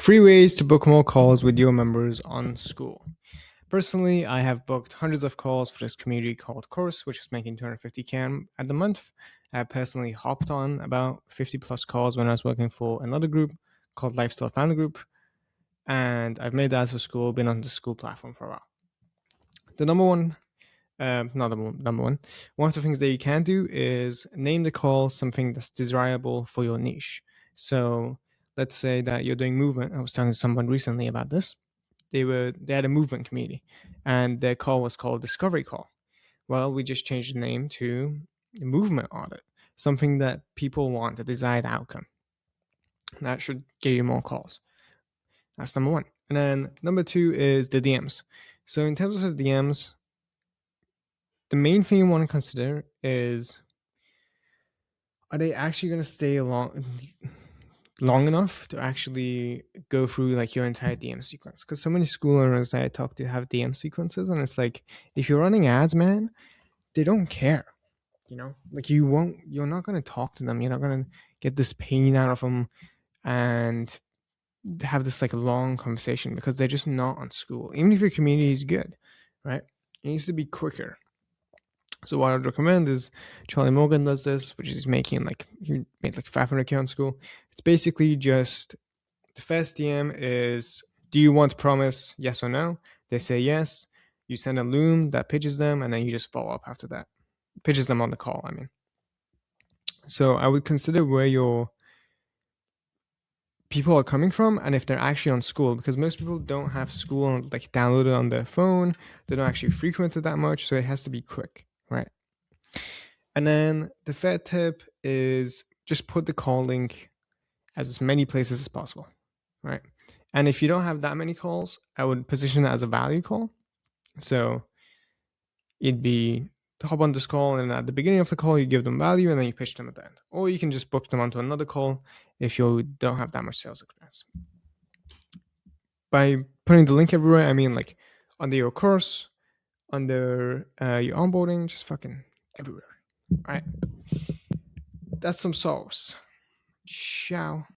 Free ways to book more calls with your members on Skool. Personally, I have booked hundreds of calls for this community called Course, which is making 250K at the month. I personally hopped on about 50 plus calls when I was working for another group called Lifestyle Family Group, and I've made that as a Skool, been on the Skool platform for a while. The number one, not the number one of the things that you can do is name the call something that's desirable for your niche. So let's say that you're doing movement. I was talking to someone recently about this. They had a movement community, and their call was called Discovery Call. Well, we just changed the name to Movement Audit, something that people want, a desired outcome. That should get you more calls. That's number one. And then number two is the DMs. So in terms of the DMs, the main thing you want to consider is, are they actually going to stay long enough to actually go through like your entire DM sequence? Because so many school owners that I talk to have DM sequences, and it's like, if you're running ads, man, they don't care. Like you're not going to talk to them. You're not going to get this pain out of them and have this like long conversation because they're just not on Skool. Even if your community is good, right? It needs to be quicker. So what I'd recommend is Charlie Morgan does this, which is he made like 500K on Skool. It's basically just the first DM is, do you want to promise yes or no? They say yes. You send a loom that pitches them, and then you just follow up after that. Pitches them on the call, I mean. So I would consider where your people are coming from and if they're actually on Skool, because most people don't have Skool like downloaded on their phone. They don't actually frequent it that much, so it has to be quick, right? And then the third tip is just put the call link as many places as possible, right? And if you don't have that many calls, I would position it as a value call. So it'd be to hop on this call, and at the beginning of the call, you give them value, and then you pitch them at the end. Or you can just book them onto another call if you don't have that much sales experience. By putting the link everywhere, I mean like under your course, under your onboarding, just fucking everywhere. All right. That's some sauce. Ciao.